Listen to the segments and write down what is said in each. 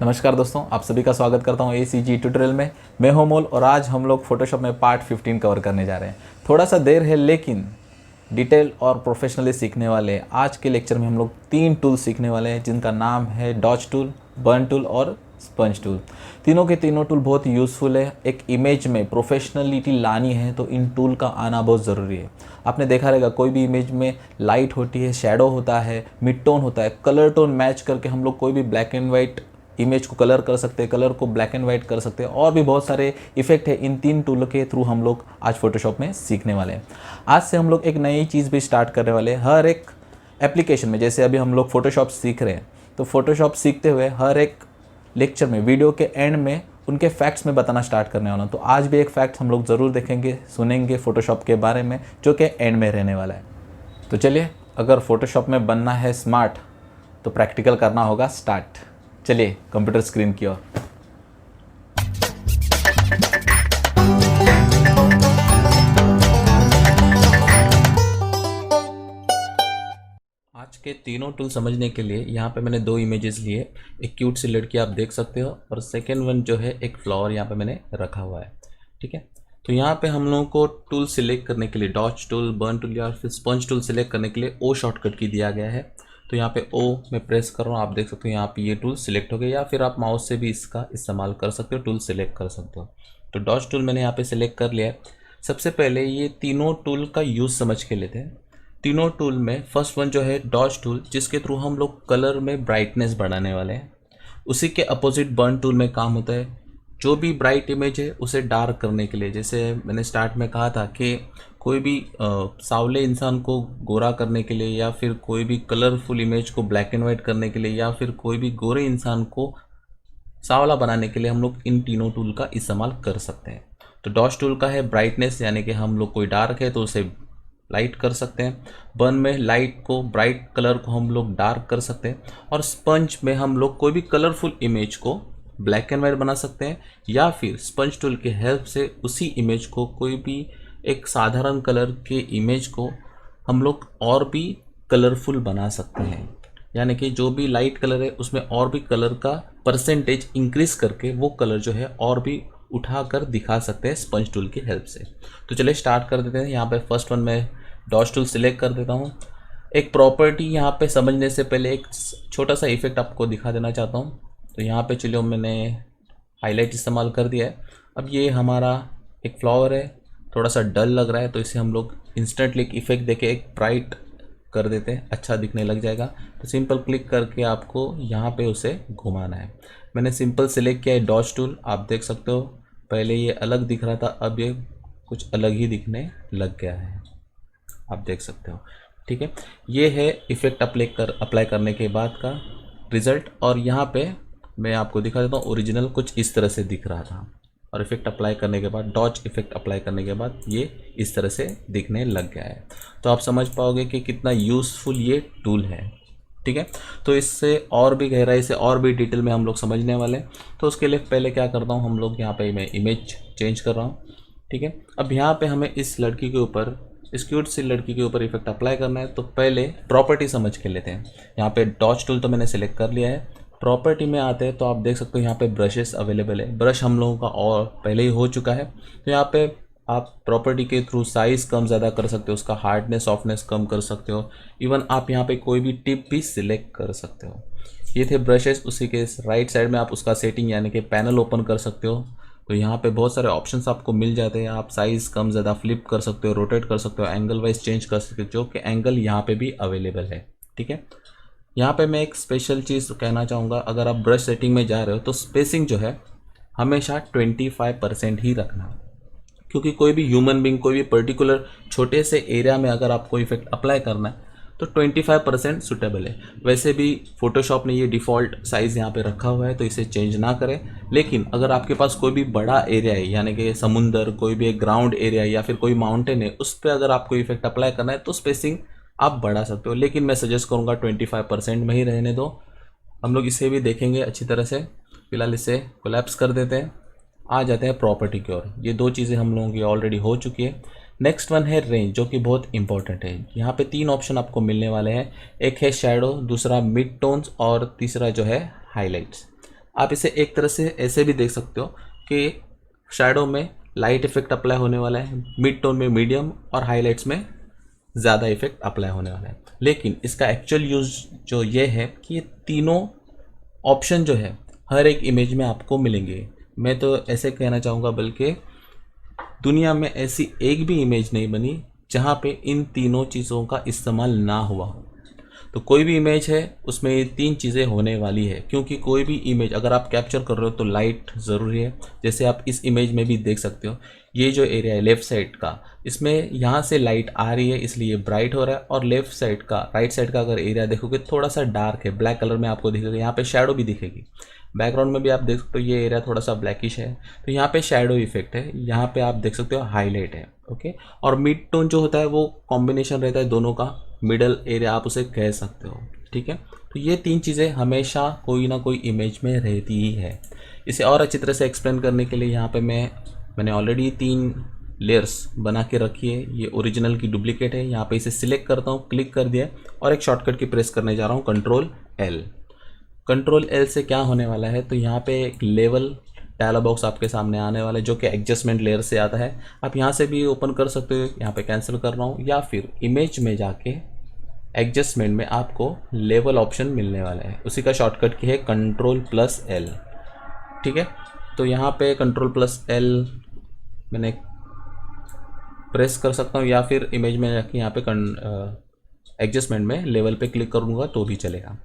नमस्कार दोस्तों, आप सभी का स्वागत करता हूँ ACG ट्यूटोरियल में। मैं हूं मोल और आज हम लोग फोटोशॉप में पार्ट 15 कवर करने जा रहे हैं। थोड़ा सा देर है लेकिन डिटेल और प्रोफेशनली सीखने वाले हैं। आज के लेक्चर में हम लोग 3 टूल सीखने वाले हैं जिनका नाम है डॉज टूल, बर्न टूल और स्पंज टूल। तीनों के तीनों टूल बहुत यूज़फुल है। एक इमेज में प्रोफेशनलिटी लानी है तो इन टूल का आना बहुत ज़रूरी है। आपने देखा रहेगा कोई भी इमेज में लाइट होती है, शैडो होता है, मिड टोन होता है, कलर टोन मैच करके हम लोग कोई भी ब्लैक एंड वाइट इमेज को कलर कर सकते हैं, कलर को ब्लैक एंड वाइट कर सकते हैं और भी बहुत सारे इफेक्ट है। इन 3 टूलों के थ्रू हम लोग आज फोटोशॉप में सीखने वाले हैं। आज से हम लोग एक नई चीज़ भी स्टार्ट करने वाले हैं। हर एक एप्लीकेशन में, जैसे अभी हम लोग फोटोशॉप सीख रहे हैं, तो फोटोशॉप सीखते हुए हर एक लेक्चर में, वीडियो के एंड में उनके फैक्ट्स में बताना स्टार्ट करने वाला हूँ। तो आज भी एक फैक्ट हम लोग ज़रूर देखेंगे, सुनेंगे फोटोशॉप के बारे में, जो कि एंड में रहने वाला है। तो चलिए, अगर फोटोशॉप में बनना है स्मार्ट तो प्रैक्टिकल करना होगा स्टार्ट। चलिए कंप्यूटर स्क्रीन की ओर। आज के तीनों टूल समझने के लिए यहाँ पे मैंने 2 इमेजेस लिए। एक क्यूट सी लड़की आप देख सकते हो और सेकेंड वन जो है एक फ्लावर यहाँ पे मैंने रखा हुआ है। ठीक है, तो यहाँ पे हम लोगों को टूल सिलेक्ट करने के लिए डॉज टूल, बर्न टूल या फिर स्पंज टूल सिलेक्ट करने के लिए ओ शॉर्टकट की दिया गया है। तो यहाँ पे ओ मैं प्रेस कर रहा हूँ, आप देख सकते हो यहाँ पे ये टूल सिलेक्ट हो गया, या फिर आप माउस से भी इसका इस्तेमाल कर सकते हो, टूल सिलेक्ट कर सकते हो। तो डॉज टूल मैंने यहाँ पे सिलेक्ट कर लिया है। सबसे पहले ये तीनों टूल का यूज़ समझ के लेते हैं। तीनों टूल में फर्स्ट वन जो है डॉज टूल, जिसके थ्रू हम लोग कलर में ब्राइटनेस बढ़ाने वाले हैं। उसी के अपोजिट बर्न टूल में काम होता है, जो भी ब्राइट इमेज है उसे डार्क करने के लिए। जैसे मैंने स्टार्ट में कहा था कि कोई भी सांवले इंसान को गोरा करने के लिए, या फिर कोई भी कलरफुल इमेज को ब्लैक एंड वाइट करने के लिए, या फिर कोई भी गोरे इंसान को सांवला बनाने के लिए हम लोग इन तीनों टूल का इस्तेमाल कर सकते हैं। तो डॉज टूल का है ब्राइटनेस, यानी कि हम लोग कोई डार्क है तो उसे लाइट कर सकते हैं। बर्न में लाइट को, ब्राइट कलर को हम लोग डार्क कर सकते हैं। और स्पंज में हम लोग कोई भी कलरफुल इमेज को ब्लैक एंड वाइट बना सकते हैं, या फिर स्पंज टूल की हेल्प से उसी इमेज को, कोई भी एक साधारण कलर के इमेज को हम लोग और भी कलरफुल बना सकते हैं। यानी कि जो भी लाइट कलर है उसमें और भी कलर का परसेंटेज इंक्रीज करके वो कलर जो है और भी उठा कर दिखा सकते हैं स्पंज टूल की हेल्प से। तो चलिए स्टार्ट कर देते हैं। यहाँ पे फर्स्ट वन मैं डॉज टूल सिलेक्ट कर देता हूँ। एक प्रॉपर्टी यहाँ पे समझने से पहले एक छोटा सा इफेक्ट आपको दिखा देना चाहता हूँ। तो यहाँ पे चलिए मैंने हाईलाइट इस्तेमाल कर दिया है। अब ये हमारा एक फ्लावर है, थोड़ा सा डल लग रहा है, तो इसे हम लोग इंस्टेंटली एक इफेक्ट देके एक ब्राइट कर देते हैं, अच्छा दिखने लग जाएगा। तो सिंपल क्लिक करके आपको यहाँ पे उसे घुमाना है। मैंने सिंपल सिलेक्ट किया है डॉज टूल, आप देख सकते हो पहले ये अलग दिख रहा था, अब ये कुछ अलग ही दिखने लग गया है, आप देख सकते हो। ठीक है, ये है इफेक्ट अप्लाई करने के बाद का रिजल्ट। और यहाँ पे मैं आपको दिखा देता हूँ, ओरिजिनल कुछ इस तरह से दिख रहा था, और इफेक्ट अप्लाई करने के बाद, डॉज इफेक्ट अप्लाई करने के बाद ये इस तरह से दिखने लग गया है। तो आप समझ पाओगे कि कितना यूज़फुल ये टूल है। ठीक है, तो इससे और भी गहराई से और भी डिटेल में हम लोग समझने वाले हैं। तो उसके लिए पहले क्या करता हूँ, हम लोग यहाँ पे मैं इमेज चेंज कर रहा हूँ। ठीक है, अब यहाँ पे हमें इस लड़की के ऊपर, इस क्यूट सी लड़की के ऊपर इफेक्ट अप्लाई करना है। तो पहले प्रॉपर्टी समझ के लेते हैं। यहाँ पे डॉज टूल तो मैंने सेलेक्ट कर लिया है। प्रॉपर्टी में आते हैं तो आप देख सकते हो यहाँ पे ब्रशेस अवेलेबल है। ब्रश हम लोगों का और पहले ही हो चुका है। तो यहाँ पे आप प्रॉपर्टी के थ्रू साइज़ कम ज़्यादा कर सकते हो, उसका हार्डनेस, सॉफ्टनेस कम कर सकते हो। इवन आप यहाँ पे कोई भी टिप भी सिलेक्ट कर सकते हो। ये थे ब्रशेस। उसी के राइट साइड में आप उसका सेटिंग यानी कि पैनल ओपन कर सकते हो। तो यहाँ पे बहुत सारे ऑप्शंस आपको मिल जाते हैं। आप साइज़ कम ज़्यादा फ्लिप कर सकते हो, रोटेट कर सकते हो, एंगल वाइज चेंज कर सकते हो, जो कि एंगल यहाँ पे भी अवेलेबल है। ठीक है, यहाँ पे मैं एक स्पेशल चीज़ कहना चाहूँगा, अगर आप ब्रश सेटिंग में जा रहे हो तो स्पेसिंग जो है हमेशा 25% ही रखना, क्योंकि कोई भी ह्यूमन बींग, कोई भी पर्टिकुलर छोटे से एरिया में अगर आपको इफेक्ट अप्लाई करना है तो 25% सुटेबल है। वैसे भी फोटोशॉप ने ये डिफ़ॉल्ट साइज़ यहाँ पे रखा हुआ है, तो इसे चेंज ना करें। लेकिन अगर आपके पास कोई भी बड़ा एरिया है, यानी कि समुंदर, कोई भी एक ग्राउंड एरिया या फिर कोई माउंटेन है, उस पर अगर आपको इफेक्ट अप्लाई करना है तो स्पेसिंग आप बढ़ा सकते हो। लेकिन मैं सजेस्ट करूँगा 25% में ही रहने दो। हम लोग इसे भी देखेंगे अच्छी तरह से। फिलहाल इसे कोलैप्स कर देते हैं, आ जाते हैं प्रॉपर्टी की ओर। ये 2 चीज़ें हम लोगों की ऑलरेडी हो चुकी है। नेक्स्ट वन है रेंज, जो कि बहुत इंपॉर्टेंट है। यहाँ पे 3 ऑप्शन आपको मिलने वाले हैं। एक है शैडो, दूसरा मिड टोन्स और तीसरा जो है हाईलाइट्स। आप इसे एक तरह से ऐसे भी देख सकते हो कि शैडो में लाइट इफेक्ट अप्लाई होने वाला है, मिड टोन में मीडियम और हाईलाइट्स में ज़्यादा इफेक्ट अप्लाई होने वाला है। लेकिन इसका एक्चुअल यूज जो ये है कि ये तीनों ऑप्शन जो है हर एक इमेज में आपको मिलेंगे। मैं तो ऐसे कहना चाहूँगा बल्कि दुनिया में ऐसी एक भी इमेज नहीं बनी जहाँ पे इन तीनों चीज़ों का इस्तेमाल ना हुआ हो। तो कोई भी इमेज है उसमें ये तीन चीज़ें होने वाली है, क्योंकि कोई भी इमेज अगर आप कैप्चर कर रहे हो तो लाइट ज़रूरी है। जैसे आप इस इमेज में भी देख सकते हो, ये जो एरिया है लेफ़्ट साइड का, इसमें यहाँ से लाइट आ रही है इसलिए ब्राइट हो रहा है, और लेफ़्ट साइड का राइट साइड का अगर एरिया देखोगे थोड़ा सा डार्क है, ब्लैक कलर में आपको दिखेगा। यहाँ पे शैडो भी दिखेगी, बैकग्राउंड में भी आप देख सकते हो ये एरिया थोड़ा सा ब्लैकिश है, तो यहाँ पे शैडो इफेक्ट है। यहाँ पे आप देख सकते हो हाईलाइट है। ओके, और मिड टोन जो होता है वो कॉम्बिनेशन रहता है दोनों का, मिडल एरिया आप उसे कह सकते हो। ठीक है, तो ये तीन चीज़ें हमेशा कोई ना कोई इमेज में रहती ही है। इसे और अच्छी तरह से एक्सप्लेन करने के लिए यहाँ पे मैंने ऑलरेडी 3 लेयर्स बना के रखी है। ये ओरिजिनल की डुप्लीकेट है। यहाँ पे इसे सिलेक्ट करता हूँ, क्लिक कर दिया और एक शॉर्टकट की प्रेस करने जा रहा हूँ, कंट्रोल एल से क्या होने वाला है, तो यहाँ पे एक लेवल डायलॉग बॉक्स आपके सामने आने वाला है जो कि एडजस्टमेंट लेयर से आता है। आप यहाँ से भी ओपन कर सकते हो, यहाँ पे कैंसिल कर रहा हूँ, या फिर इमेज में जाके एडजस्टमेंट में आपको लेवल ऑप्शन मिलने वाला है, उसी का शॉर्टकट की है Ctrl+L। ठीक है, तो यहाँ पे Ctrl+L मैंने प्रेस कर सकता हूँ, या फिर इमेज में जाके यहाँ पे एडजस्टमेंट में लेवल पे क्लिक करूँगा तो भी चलेगा।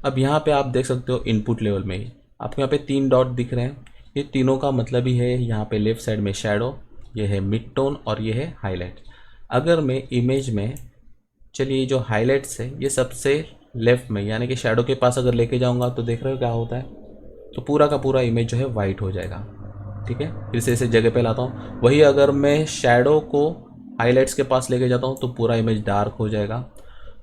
अब यहाँ पे आप देख सकते हो इनपुट लेवल में ही आपको यहाँ पे 3 डॉट दिख रहे हैं। ये तीनों का मतलब ही है यहाँ पे लेफ्ट साइड में शैडो, ये है मिड टोन और ये है हाईलाइट। अगर मैं इमेज में, चलिए जो हाईलाइट्स है ये सबसे लेफ्ट में यानी कि शैडो के पास अगर लेके जाऊँगा तो देख रहे हो क्या होता है, तो पूरा का पूरा इमेज जो है वाइट हो जाएगा। ठीक है, फिर से इसे जगह पे लाता हूँ। वही अगर मैं शैडो को हाईलाइट्स के पास लेके जाता हूँ तो पूरा इमेज डार्क हो जाएगा।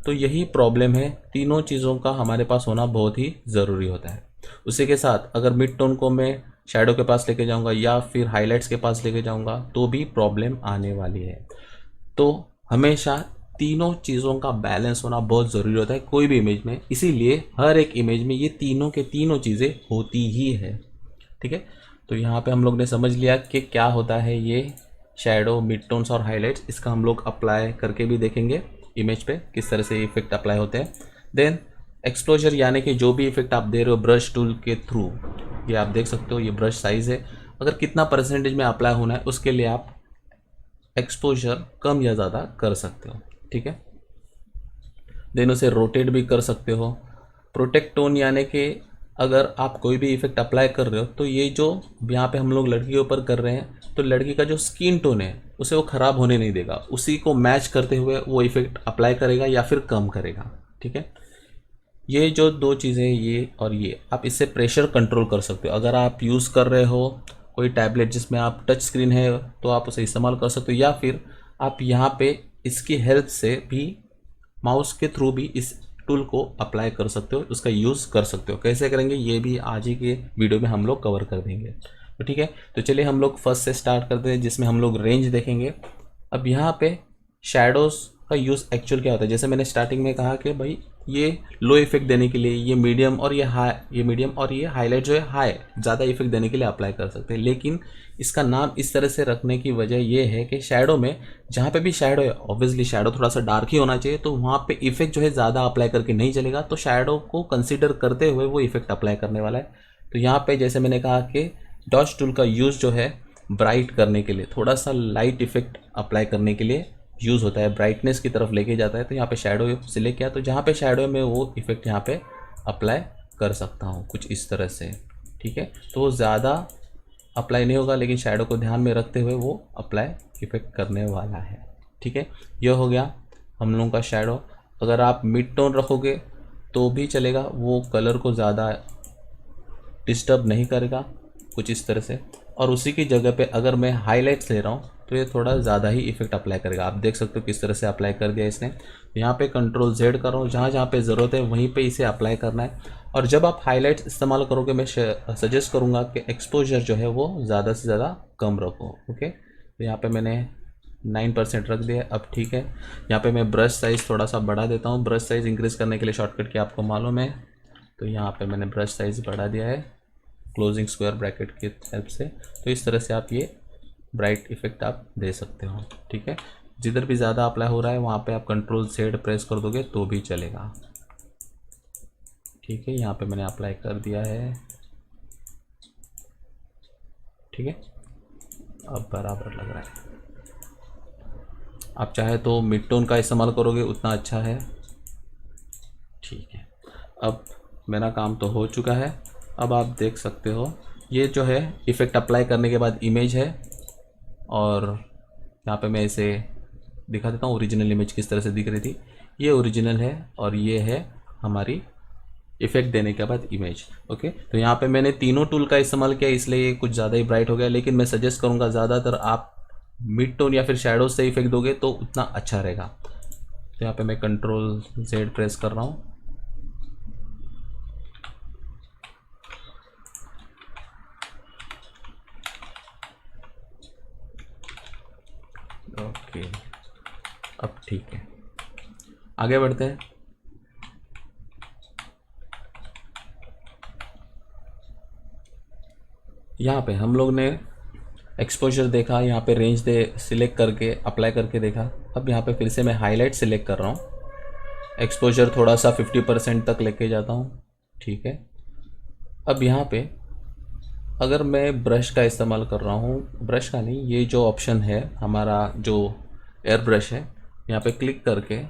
तो यही प्रॉब्लम है, तीनों चीज़ों का हमारे पास होना बहुत ही ज़रूरी होता है। उसी के साथ अगर मिड टोन को मैं शैडो के पास लेके जाऊंगा या फिर हाईलाइट्स के पास लेके जाऊंगा तो भी प्रॉब्लम आने वाली है। तो हमेशा तीनों चीज़ों का बैलेंस होना बहुत ज़रूरी होता है कोई भी इमेज में, इसीलिए हर एक इमेज में ये तीनों के तीनों चीज़ें होती ही है। ठीक है, तो यहाँ पे हम लोग ने समझ लिया कि क्या होता है ये शैडो, मिड टोन्स और हाईलाइट्स। इसका हम लोग अप्लाई करके भी देखेंगे इमेज पे किस तरह से इफेक्ट अप्लाई होते हैं। देन एक्सपोजर यानी कि जो भी इफेक्ट आप दे रहे हो ब्रश टूल के थ्रू, ये आप देख सकते हो ये ब्रश साइज़ है, अगर कितना परसेंटेज में अप्लाई होना है उसके लिए आप एक्सपोजर कम या ज़्यादा कर सकते हो। ठीक है, देन उसे रोटेट भी कर सकते हो। प्रोटेक्ट टोन यानी कि अगर आप कोई भी इफेक्ट अप्लाई कर रहे हो तो ये जो यहाँ पे हम लोग लड़की के ऊपर कर रहे हैं तो लड़की का जो स्किन टोन है उसे वो ख़राब होने नहीं देगा, उसी को मैच करते हुए वो इफेक्ट अप्लाई करेगा या फिर कम करेगा। ठीक है, ये जो दो चीज़ें ये और ये आप इससे प्रेशर कंट्रोल कर सकते हो। अगर आप यूज़ कर रहे हो कोई टैबलेट जिसमें आप टच स्क्रीन है तो आप उसे इस्तेमाल कर सकते हो, या फिर आप यहाँ पे इसकी हेल्प से भी माउस के थ्रू भी इस टूल को अप्लाई कर सकते हो, उसका यूज़ कर सकते हो। कैसे करेंगे ये भी आज ही के वीडियो में हम लोग कवर कर देंगे। तो ठीक है, तो चलिए हम लोग फर्स्ट से स्टार्ट करते हैं जिसमें हम लोग रेंज देखेंगे। अब यहाँ पे शैडोज़ का यूज़ एक्चुअल क्या होता है, जैसे मैंने स्टार्टिंग में कहा कि भाई ये लो इफेक्ट देने के लिए ये मीडियम और ये हाईलाइट जो है हाई ज़्यादा इफेक्ट देने के लिए अप्लाई कर सकते हैं। लेकिन इसका नाम इस तरह से रखने की वजह ये है कि शैडो में जहाँ पे भी शैडो है ऑब्वियसली शैडो थोड़ा सा डार्क ही होना चाहिए, तो वहाँ पे इफेक्ट जो है ज़्यादा अप्लाई करके नहीं चलेगा, तो शैडो को कंसिडर करते हुए वो इफेक्ट अप्लाई करने वाला है। तो यहाँ पे जैसे मैंने कहा कि डॉट्स टूल का यूज़ जो है ब्राइट करने के लिए, थोड़ा सा लाइट इफेक्ट अप्लाई करने के लिए यूज़ होता है, ब्राइटनेस की तरफ लेके जाता है। तो यहाँ पे शैडो सिलेक्ट किया तो जहाँ पे शैडो में वो इफेक्ट यहाँ पे अप्लाई कर सकता हूँ कुछ इस तरह से। ठीक है, तो वो ज़्यादा अप्लाई नहीं होगा लेकिन शैडो को ध्यान में रखते हुए वो अप्लाई इफेक्ट करने वाला है। ठीक है, यह हो गया हम लोगों का शैडो। अगर आप मिड टोन रखोगे तो भी चलेगा, वो कलर को ज़्यादा डिस्टर्ब नहीं करेगा कुछ इस तरह से। और उसी की जगह पे अगर मैं हाईलाइट्स ले रहा हूँ तो ये थोड़ा ज़्यादा ही इफेक्ट अप्लाई करेगा। आप देख सकते हो किस तरह से अप्लाई कर दिया इसने। यहाँ पे Ctrl+Z कर रहा हूँ, जहाँ जहाँ पे ज़रूरत है वहीं पे इसे अप्लाई करना है। और जब आप हाईलाइट्स इस्तेमाल करोगे मैं सजेस्ट करूँगा कि एक्सपोजर जो है वो ज़्यादा से ज़्यादा कम रखो। ओके, तो यहाँ पर मैंने 9% रख दिया। अब ठीक है, यहाँ पर मैं ब्रश साइज़ थोड़ा सा बढ़ा देता हूँ। ब्रश साइज़ इंक्रीज़ करने के लिए शॉर्टकट की आपको मालूम है, तो यहाँ पर मैंने ब्रश साइज़ बढ़ा दिया है क्लोजिंग स्क्वायर ब्रैकेट की हेल्प से। तो इस तरह से आप ये ब्राइट इफेक्ट आप दे सकते हो, ठीक है। जिधर भी ज़्यादा अप्लाई हो रहा है वहाँ पे आप कंट्रोल Z प्रेस कर दोगे तो भी चलेगा, ठीक है। यहाँ पे मैंने अप्लाई कर दिया है, ठीक है। अब बराबर लग रहा है। आप चाहे तो मिड टोन का इस्तेमाल करोगे उतना अच्छा है, ठीक है। अब मेरा काम तो हो चुका है। अब आप देख सकते हो ये जो है इफ़ेक्ट अप्लाई करने के बाद इमेज है, और यहाँ पे मैं इसे दिखा देता हूँ ओरिजिनल इमेज किस तरह से दिख रही थी। ये ओरिजिनल है और ये है हमारी इफ़ेक्ट देने के बाद इमेज, ओके। तो यहाँ पे मैंने तीनों टूल का इस्तेमाल किया इसलिए ये कुछ ज़्यादा ही ब्राइट हो गया, लेकिन मैं सजेस्ट करूँगा ज़्यादातर आप मिड टोन या फिर शैडो से इफेक्ट दोगे तो उतना अच्छा रहेगा। तो यहाँ पे मैं कंट्रोल Z प्रेस कर रहा हूँ, ओके। अब ठीक है, आगे बढ़ते हैं। यहाँ पे हम लोग ने एक्सपोजर देखा, यहाँ पे रेंज दे सिलेक्ट करके अप्लाई करके देखा। अब यहाँ पे फिर से मैं हाईलाइट सिलेक्ट कर रहा हूँ, एक्सपोजर थोड़ा सा 50% तक लेके जाता हूँ, ठीक है। अब यहाँ पे अगर मैं ब्रश का इस्तेमाल कर रहा हूँ, ब्रश का नहीं, ये जो ऑप्शन है हमारा जो एयर ब्रश है, यहाँ पे क्लिक करके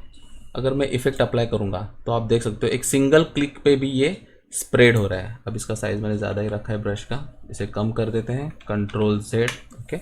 अगर मैं इफ़ेक्ट अप्लाई करूँगा तो आप देख सकते हो एक सिंगल क्लिक पे भी ये स्प्रेड हो रहा है। अब इसका साइज़ मैंने ज़्यादा ही रखा है ब्रश का, इसे कम कर देते हैं, कंट्रोल Z, ओके।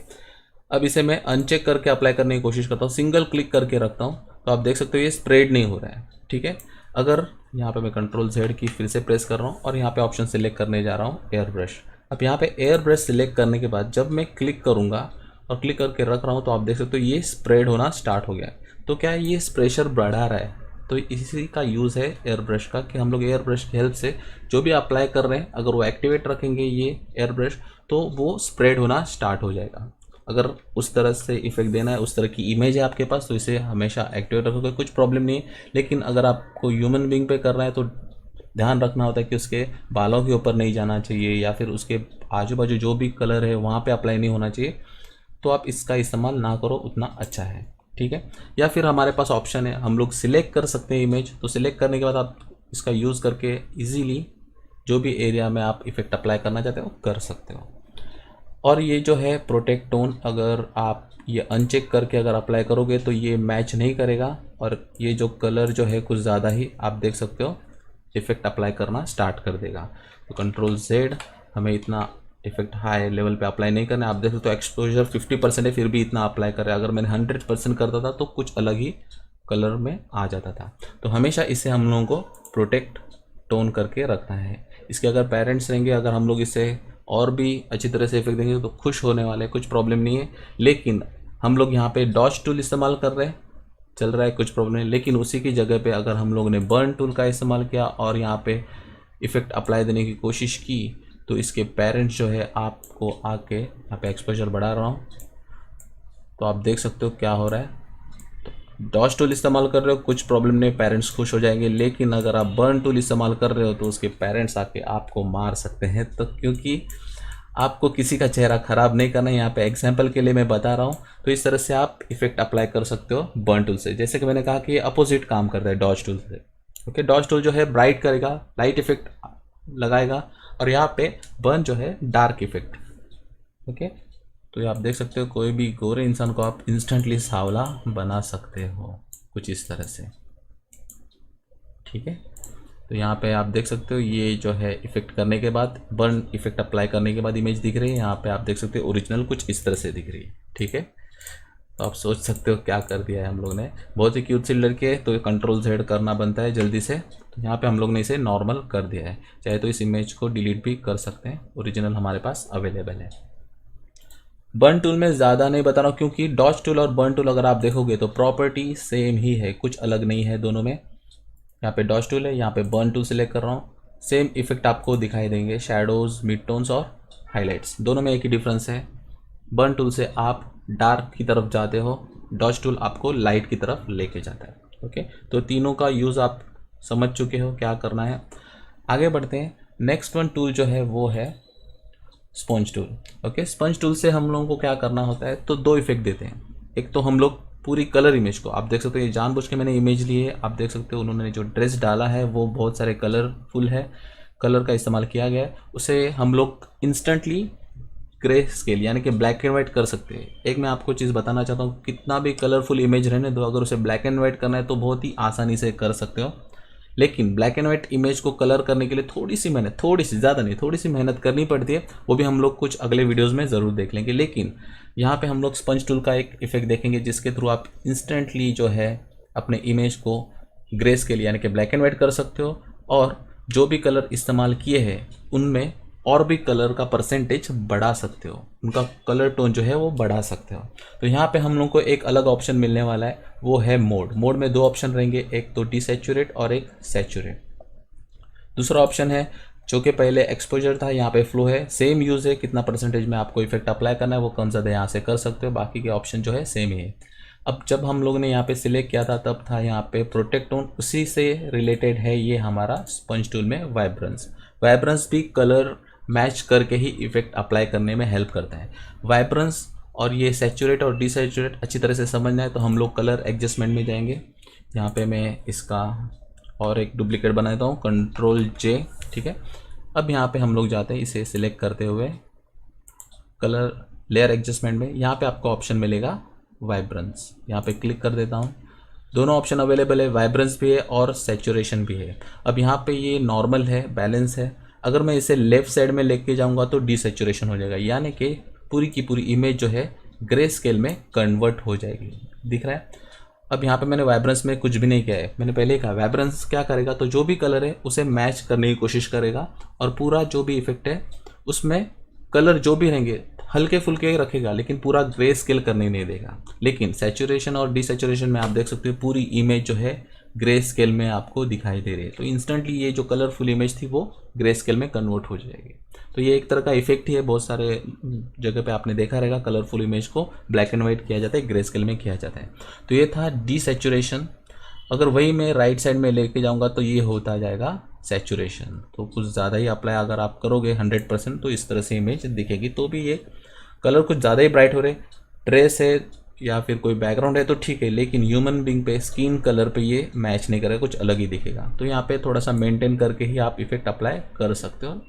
अब इसे मैं अनचेक करके अप्लाई करने की कोशिश करता हूँ, सिंगल क्लिक करके रखता हूँ, तो आप देख सकते हो ये स्प्रेड नहीं हो रहा है, ठीक है। अगर यहाँ पे मैं कंट्रोल Z की फिर से प्रेस कर रहा हूँ और यहाँ पे ऑप्शन सिलेक्ट करने जा रहा हूँ एयर ब्रश। अब यहाँ पे एयर ब्रश सिलेक्ट करने के बाद जब मैं क्लिक करूँगा और क्लिक करके रख रहा हूँ तो आप देख सकते हो ये स्प्रेड होना स्टार्ट हो गया है। तो क्या है, ये प्रेशर बढ़ा रहा है। तो इसी का यूज़ है एयर ब्रश का, कि हम लोग एयर ब्रश की हेल्प से जो भी अप्लाई कर रहे हैं अगर वो एक्टिवेट रखेंगे ये एयर ब्रश तो वो स्प्रेड होना स्टार्ट हो जाएगा। अगर उस तरह से इफेक्ट देना है, उस तरह की इमेज है आपके पास, तो इसे हमेशा एक्टिवेट रखोगे, कुछ प्रॉब्लम नहीं है। लेकिन अगर आपको ह्यूमन बीइंग पे करना है तो ध्यान रखना होता है कि उसके बालों के ऊपर नहीं जाना चाहिए या फिर उसके आजू बाजू जो भी कलर है वहाँ पे अप्लाई नहीं होना चाहिए। तो आप इसका इस्तेमाल ना करो उतना अच्छा है, ठीक है। या फिर हमारे पास ऑप्शन है, हम लोग सिलेक्ट कर सकते हैं इमेज, तो सिलेक्ट करने के बाद आप इसका यूज़ करके इजीली जो भी एरिया में आप इफ़ेक्ट अप्लाई करना चाहते हो कर सकते हो। और ये जो है प्रोटेक्ट टोन, अगर आप ये अनचेक करके अगर अप्लाई करोगे तो ये मैच नहीं करेगा और ये जो कलर जो है कुछ ज़्यादा ही आप देख सकते हो इफ़ेक्ट अप्लाई करना स्टार्ट कर देगा। तो कंट्रोल Z, हमें इतना इफेक्ट हाई लेवल पे अप्लाई नहीं करना है। आप देख सकते हो एक्सपोजर 50% है फिर भी इतना अप्लाई कर रहा है। अगर मैंने 100% करता था तो कुछ अलग ही कलर में आ जाता था। तो हमेशा इसे हम लोगों को प्रोटेक्ट टोन करके रखना है। इसके अगर पेरेंट्स रहेंगे, अगर हम लोग इसे और भी अच्छी तरह से इफेक्ट देंगे तो खुश होने वाले, कुछ प्रॉब्लम नहीं है। लेकिन हम लोग यहाँ पे डॉज टूल इस्तेमाल कर रहे हैं, चल रहा है, कुछ प्रॉब्लम नहीं। लेकिन उसी की जगह पे अगर हम लोगों ने बर्न टूल का इस्तेमाल किया और यहाँ पे इफेक्ट अप्लाई देने की कोशिश की तो इसके पेरेंट्स जो है आपको आके यहाँ पे एक्सपोजर बढ़ा रहा हूँ तो आप देख सकते हो क्या हो रहा है। तो डॉज टूल इस्तेमाल कर रहे हो कुछ प्रॉब्लम नहीं, पेरेंट्स खुश हो जाएंगे। लेकिन अगर आप बर्न टूल इस्तेमाल कर रहे हो तो उसके पेरेंट्स आके आपको मार सकते हैं। तो क्योंकि आपको किसी का चेहरा ख़राब नहीं करना है, यहाँ पे एग्जाम्पल के लिए मैं बता रहा हूँ। तो इस तरह से आप इफेक्ट अप्लाई कर सकते हो बर्न टूल से। जैसे कि मैंने कहा कि ये अपोजिट काम करता है डॉज टूल से, ओके। डॉज टूल जो है ब्राइट करेगा, लाइट इफेक्ट लगाएगा, और यहाँ पे बर्न जो है डार्क इफेक्ट, ओके। तो ये आप देख सकते हो कोई भी गोरे इंसान को आप इंस्टेंटली सांवला बना सकते हो कुछ इस तरह से, ठीक है। तो यहाँ पे आप देख सकते हो ये जो है इफेक्ट करने के बाद, बर्न इफेक्ट अप्लाई करने के बाद इमेज दिख रही है। यहाँ पे आप देख सकते हो ओरिजिनल कुछ इस तरह से दिख रही है, ठीक है। तो आप सोच सकते हो क्या कर दिया है हम लोग ने। बहुत ही क्यूट सी लड़की है तो कंट्रोल Z करना बनता है जल्दी से। तो यहाँ पे हम लोग ने इसे नॉर्मल कर दिया है। चाहे तो इस इमेज को डिलीट भी कर सकते हैं, ओरिजिनल हमारे पास अवेलेबल है। बर्न टूल में ज़्यादा नहीं बता रहा हूँ क्योंकि डॉज टूल और बर्न टूल अगर आप देखोगे तो प्रॉपर्टी सेम ही है, कुछ अलग नहीं है दोनों में। यहाँ पे डॉज टूल है, यहाँ पे बर्न टूल सेलेक्ट कर रहा हूँ, सेम इफेक्ट आपको दिखाई देंगे, शैडोज, मिड टोन्स और हाईलाइट्स, दोनों में एक ही डिफरेंस है। बर्न टूल से आप डार्क की तरफ जाते हो, डॉज टूल आपको लाइट की तरफ लेके जाता है, ओके। तो तीनों का यूज़ आप समझ चुके हो क्या करना है। आगे बढ़ते हैं। नेक्स्ट वन टूल जो है वो है sponge tool. Okay, sponge tool से हम लोगों को क्या करना होता है, तो दो इफेक्ट देते हैं। एक तो हम लोग पूरी कलर इमेज को, आप देख सकते हो ये जानबूझ के मैंने इमेज ली है, आप देख सकते हो उन्होंने जो ड्रेस डाला है वो बहुत सारे कलरफुल है, कलर का इस्तेमाल किया गया है, उसे हम लोग इंस्टेंटली ग्रे स्केल यानी कि ब्लैक एंड वाइट कर सकते हैं। एक मैं आपको चीज़ बताना चाहता हूँ, कितना भी कलरफुल इमेज रहने दो, अगर उसे ब्लैक एंड वाइट करना है तो बहुत ही आसानी से कर सकते हो। लेकिन ब्लैक एंड वाइट इमेज को कलर करने के लिए थोड़ी सी मेहनत, थोड़ी सी, ज़्यादा नहीं, थोड़ी सी मेहनत करनी पड़ती है। वो भी हम लोग कुछ अगले वीडियोस में ज़रूर देख लेंगे। लेकिन यहाँ पे हम लोग स्पंज टूल का एक इफेक्ट देखेंगे जिसके थ्रू आप इंस्टेंटली जो है अपने इमेज को ग्रे स्केल यानी कि ब्लैक एंड वाइट कर सकते हो, और जो भी कलर इस्तेमाल किए हैं उनमें और भी कलर का परसेंटेज बढ़ा सकते हो, उनका कलर टोन जो है वो बढ़ा सकते हो। तो यहाँ पे हम लोग को एक अलग ऑप्शन मिलने वाला है, वो है मोड। मोड में दो ऑप्शन रहेंगे, एक तो डिसैचुरेट और एक सैचुरेट। दूसरा ऑप्शन है जो कि पहले एक्सपोजर था, यहाँ पे फ्लो है, सेम यूज़ है, कितना परसेंटेज में आपको इफेक्ट अप्लाई करना है वो कम ज़्यादा यहाँ से कर सकते हो, बाकी के ऑप्शन जो है सेम ही है। अब जब हम लोग ने यहाँ पे सिलेक्ट किया था तब था यहाँ पे प्रोटेक्ट टोन, उसी से रिलेटेड है ये हमारा स्पंज टूल में वाइब्रेंस। वाइब्रेंस भी कलर मैच करके ही इफेक्ट अप्लाई करने में हेल्प करता है। वाइब्रेंस और ये सैचुरेट और डिसैचुरेट अच्छी तरह से समझना है तो हम लोग कलर एडजस्टमेंट में जाएंगे। यहाँ पे मैं इसका और एक डुप्लीकेट बनाता हूँ, Ctrl+J, ठीक है। अब यहाँ पे हम लोग जाते हैं इसे सिलेक्ट करते हुए कलर लेयर एडजस्टमेंट में, यहाँ पे आपको ऑप्शन मिलेगा वाइब्रेंस, यहाँ पे क्लिक कर देता हूँ। दोनों ऑप्शन अवेलेबल है, वाइब्रेंस भी है और सैचुरेशन भी है। अब यहाँ पे ये नॉर्मल है, बैलेंस है, अगर मैं इसे लेफ्ट साइड में लेके जाऊँगा तो डिसैचुरेशन हो जाएगा, यानी कि पूरी की पूरी इमेज जो है ग्रे स्केल में कन्वर्ट हो जाएगी। दिख रहा है। अब यहाँ पे मैंने वाइब्रेंस में कुछ भी नहीं किया है, मैंने पहले ही कहा वाइब्रेंस क्या करेगा, तो जो भी कलर है उसे मैच करने की कोशिश करेगा और पूरा जो भी इफेक्ट है उसमें कलर जो भी रहेंगे हल्के फुल्के ही रखेगा, लेकिन पूरा ग्रे स्केल करने नहीं देगा। लेकिन सैचुरेशन और डिसैचुरेशन में आप देख सकते हो पूरी इमेज जो है ग्रे स्केल में आपको दिखाई दे रही है, तो इंस्टेंटली ये जो कलरफुल इमेज थी वो ग्रे स्केल में कन्वर्ट हो जाएगी। तो ये एक तरह का इफेक्ट ही है, बहुत सारे जगह पे आपने देखा रहेगा कलरफुल इमेज को ब्लैक एंड वाइट किया जाता है, ग्रे स्केल में किया जाता है। तो ये था डिसैचुरेशन। अगर वही मैं राइट साइड में लेके जाऊंगा तो ये होता जाएगा सैचुरेशन। तो कुछ ज़्यादा ही अप्लाई अगर आप करोगे 100% तो इस तरह से इमेज दिखेगी। तो भी ये कलर कुछ ज़्यादा ही ब्राइट हो रहे, ड्रेस है या फिर कोई बैकग्राउंड है तो ठीक है, लेकिन ह्यूमन बींग पे स्किन कलर पे ये मैच नहीं करेगा, कुछ अलग ही दिखेगा। तो यहाँ पे थोड़ा सा मेंटेन करके ही आप इफेक्ट अप्लाई कर सकते हो,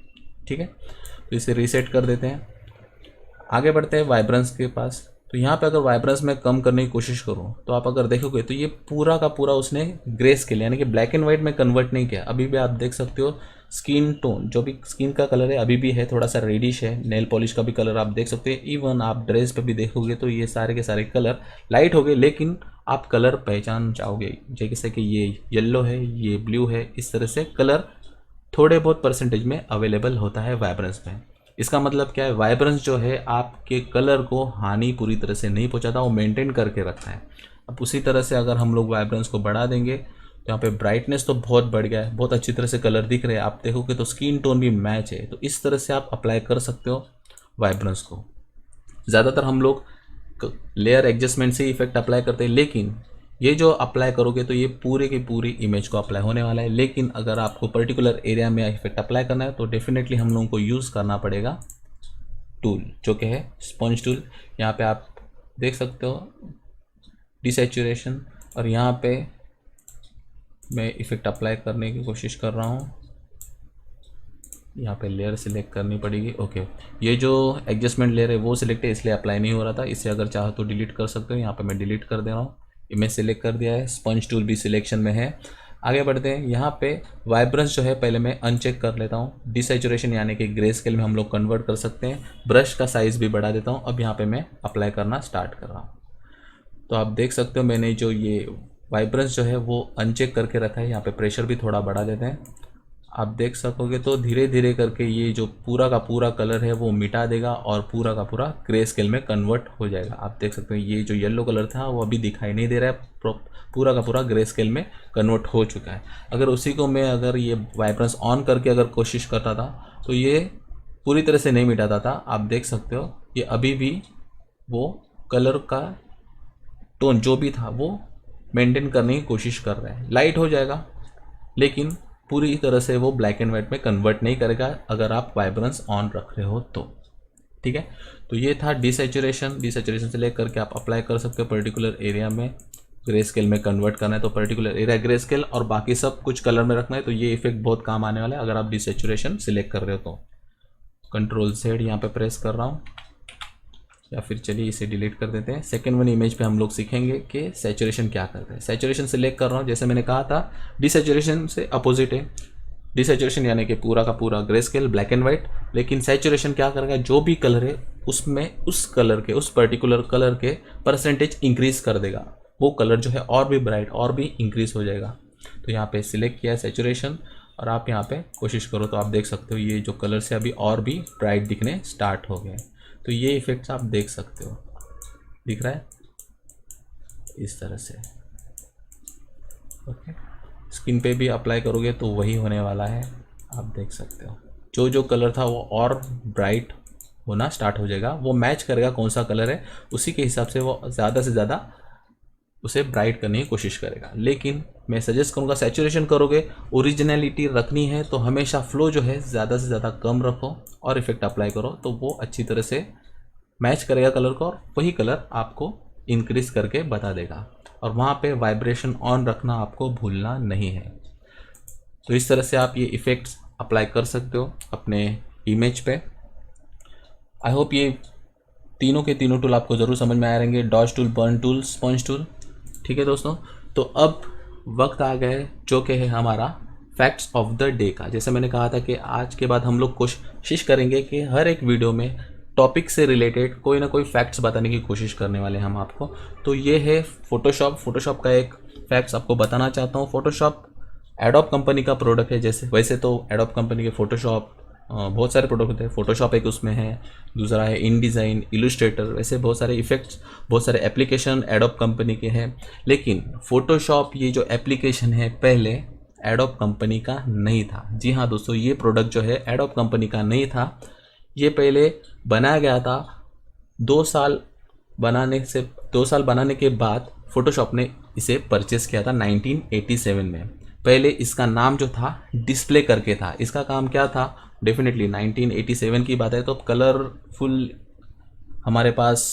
ठीक है। तो इसे रीसेट कर देते हैं, आगे बढ़ते हैं वाइब्रेंस के पास। तो यहाँ पे अगर वाइब्रेंस में कम करने की कोशिश करूँ तो आप अगर देखोगे तो ये पूरा का पूरा उसने ग्रे स्केल यानी कि ब्लैक एंड वाइट में कन्वर्ट नहीं किया। अभी भी आप देख सकते हो स्किन टोन, जो भी स्किन का कलर है अभी भी है, थोड़ा सा रेडिश है। नेल पॉलिश का भी कलर आप देख सकते हैं, इवन आप ड्रेस पे भी देखोगे तो ये सारे के सारे कलर लाइट हो गए, लेकिन आप कलर पहचान जाओगे, जैसे कि ये येलो है, ये ब्लू है, इस तरह से कलर थोड़े बहुत परसेंटेज में अवेलेबल होता है वाइब्रेंस में। इसका मतलब क्या है, वाइब्रेंस जो है आपके कलर को हानि पूरी तरह से नहीं पहुंचाता, वो मेंटेन करके रखता है। अब उसी तरह से अगर हम लोग वाइब्रेंस को बढ़ा देंगे तो यहाँ पे ब्राइटनेस तो बहुत बढ़ गया है, बहुत अच्छी तरह से कलर दिख रहे हैं, आप देखोगे तो स्किन टोन भी मैच है। तो इस तरह से आप अप्लाई कर सकते हो वाइब्रेंस को। ज़्यादातर हम लोग लेयर एडजस्टमेंट से इफेक्ट अप्लाई करते हैं, लेकिन ये जो अप्लाई करोगे तो ये पूरे की पूरी इमेज को अप्लाई होने वाला है। लेकिन अगर आपको पर्टिकुलर एरिया में इफेक्ट अप्लाई करना है तो डेफिनेटली हम लोगों को यूज़ करना पड़ेगा टूल, जो कि है स्पंज टूल। यहाँ पे आप देख सकते हो डिसैचुरेशन, और यहाँ पे मैं इफेक्ट अप्लाई करने की कोशिश कर रहा हूँ। यहाँ पे लेयर सिलेक्ट करनी पड़ेगी। ओके, ये जो एडजस्टमेंट लेयर है वो सिलेक्ट है, इसलिए अप्लाई नहीं हो रहा था। इसे अगर चाहो तो डिलीट कर सकते हो, यहाँ पे मैं डिलीट कर दे रहा हूँ। इमेज सिलेक्ट कर दिया है, स्पंज टूल भी सिलेक्शन में है। आगे बढ़ते हैं, यहाँ पे वाइब्रेंस जो है पहले मैं अनचेक कर लेता हूँ। डिसैचुरेशन यानी कि ग्रे स्केल में हम लोग कन्वर्ट कर सकते हैं। ब्रश का साइज़ भी बढ़ा देता हूँ। अब यहाँ पे मैं अप्लाई करना स्टार्ट कर रहा हूँ। तो आप देख सकते हो मैंने जो ये वाइब्रेंस जो है वो अनचेक करके रखा है। यहाँ पे प्रेशर भी थोड़ा बढ़ा देते हैं, आप देख सकोगे तो धीरे धीरे करके ये जो पूरा का पूरा कलर है वो मिटा देगा और पूरा का पूरा ग्रे स्केल में कन्वर्ट हो जाएगा। आप देख सकते हो ये जो येलो कलर था वो अभी दिखाई नहीं दे रहा है, पूरा का पूरा ग्रे स्केल में कन्वर्ट हो चुका है। अगर उसी को मैं अगर ये वाइब्रेंस ऑन करके अगर कोशिश करता था तो ये पूरी तरह से नहीं मिटाता था। आप देख सकते हो ये अभी भी वो कलर का टोन जो भी था वो मेंटेन करने की कोशिश कर रहा है। लाइट हो जाएगा लेकिन पूरी तरह से वो ब्लैक एंड वाइट में कन्वर्ट नहीं करेगा अगर आप वाइब्रेंस ऑन रख रहे हो तो। ठीक है। तो ये था डिसैचुरेशन। डिसैचुरेशन से लेकर के आप अप्लाई कर सकते हो पर्टिकुलर एरिया में, ग्रे स्केल में कन्वर्ट करना है तो पर्टिकुलर एरिया ग्रे स्केल और बाकी सब कुछ कलर में रखना है, तो ये इफेक्ट बहुत काम आने वाला है अगर आप डिसैचुरेशन सिलेक्ट कर रहे हो तो। Ctrl+Z यहाँ पे प्रेस कर रहा हूँ, या फिर चलिए इसे डिलीट कर देते हैं। सेकेंड वन इमेज पे हम लोग सीखेंगे कि सैचुरेशन क्या करता है। सैचुरेशन सिलेक्ट कर रहा हूँ, जैसे मैंने कहा था डिसैचुरेशन से अपोजिट है। डिसैचुरेशन यानी कि पूरा का पूरा grey scale black and white, लेकिन सैचुरेशन क्या करेगा, जो भी कलर है उसमें उस कलर के, उस पर्टिकुलर कलर के परसेंटेज इंक्रीज कर देगा, वो कलर जो है और भी ब्राइट और भी इंक्रीज हो जाएगा। तो यहाँ पे सिलेक्ट किया है सैचुरेशन, और आप यहाँ पे कोशिश करो तो आप देख सकते हो ये जो कलर से अभी और भी ब्राइट दिखने स्टार्ट हो गए। तो ये इफेक्ट्स आप देख सकते हो, दिख रहा है इस तरह से। ओके, स्किन पे भी अप्लाई करोगे तो वही होने वाला है, आप देख सकते हो। जो जो कलर था वो और ब्राइट होना स्टार्ट हो जाएगा, वो मैच करेगा कौन सा कलर है, उसी के हिसाब से वो ज़्यादा से ज़्यादा उसे ब्राइट करने की कोशिश करेगा। लेकिन मैं सजेस्ट करूँगा सैचुरेशन करोगे, ओरिजिनलिटी रखनी है तो हमेशा फ्लो जो है ज़्यादा से ज़्यादा कम रखो और इफेक्ट अप्लाई करो, तो वो अच्छी तरह से मैच करेगा कलर को और वही कलर आपको इंक्रीज करके बता देगा। और वहाँ पे वाइब्रेशन ऑन रखना आपको भूलना नहीं है। तो इस तरह से आप ये इफ़ेक्ट्स अप्लाई कर सकते हो अपने इमेज पे। आई होप ये तीनों के तीनों टूल आपको ज़रूर समझ में आ रहेंगे, dodge tool, burn tool, sponge tool. ठीक है दोस्तों, तो अब वक्त आ गए जो कि है हमारा फैक्ट्स ऑफ द डे का। जैसे मैंने कहा था कि आज के बाद हम लोग कोशिश करेंगे कि हर एक वीडियो में टॉपिक से रिलेटेड कोई ना कोई फैक्ट्स बताने की कोशिश करने वाले हैं हम आपको। तो ये है फोटोशॉप का एक फैक्ट्स आपको बताना चाहता हूँ। फोटोशॉप एडोब कंपनी का प्रोडक्ट है। जैसे वैसे तो एडोब कंपनी के फोटोशॉप बहुत सारे प्रोडक्ट होते हैं, फोटोशॉप एक उसमें है, दूसरा है इनडिज़ाइन, इलस्ट्रेटर, वैसे बहुत सारे इफेक्ट्स, बहुत सारे एप्लीकेशन एडोब कंपनी के हैं। लेकिन फोटोशॉप ये जो एप्लीकेशन है पहले एडोब कंपनी का नहीं था। जी हाँ दोस्तों, ये प्रोडक्ट जो है एडोब कंपनी का नहीं था, ये पहले बनाया गया था 2 साल बनाने के बाद फोटोशॉप ने इसे परचेस किया था 1987 में। पहले इसका नाम जो था डिस्प्ले करके था। इसका काम क्या था, डेफिनेटली 1987 की बात है तो कलरफुल हमारे पास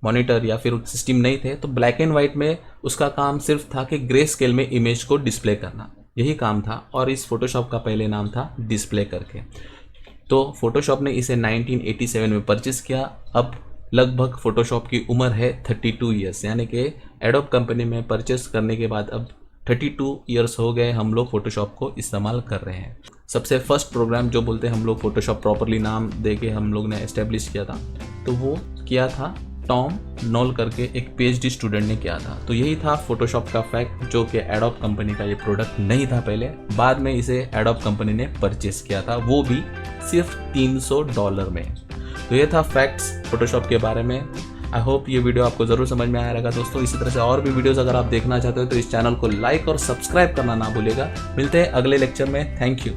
मॉनिटर या फिर सिस्टम नहीं थे, तो ब्लैक एंड वाइट में उसका काम सिर्फ था कि ग्रे स्केल में इमेज को डिस्प्ले करना, यही काम था। और इस फोटोशॉप का पहले नाम था डिस्प्ले करके। तो फोटोशॉप ने इसे 1987 में परचेस किया। अब लगभग फोटोशॉप की उम्र है 32 ईयर्स, यानी कि एडोब कंपनी में परचेस करने के बाद अब 32 ईयर्स हो गए हम लोग फोटोशॉप को इस्तेमाल कर रहे हैं। सबसे फर्स्ट प्रोग्राम जो बोलते हैं हम लोग फोटोशॉप प्रॉपरली नाम दे के हम लोग ने एस्टेब्लिश किया था, तो वो किया था टॉम नॉल करके एक PhD स्टूडेंट ने किया था। तो यही था फोटोशॉप का फैक्ट, जो कि एडोब कंपनी का ये प्रोडक्ट नहीं था पहले, बाद में इसे एडोब कंपनी ने परचेस किया था, वो भी सिर्फ $300 में। तो ये था फैक्ट्स फोटोशॉप के बारे में। आई होप ये वीडियो आपको ज़रूर समझ में आया रहेगा दोस्तों। इसी तरह से और भी वीडियोस अगर आप देखना चाहते हो तो इस चैनल को लाइक और सब्सक्राइब करना ना भूलिएगा। मिलते हैं अगले लेक्चर में। Thank you.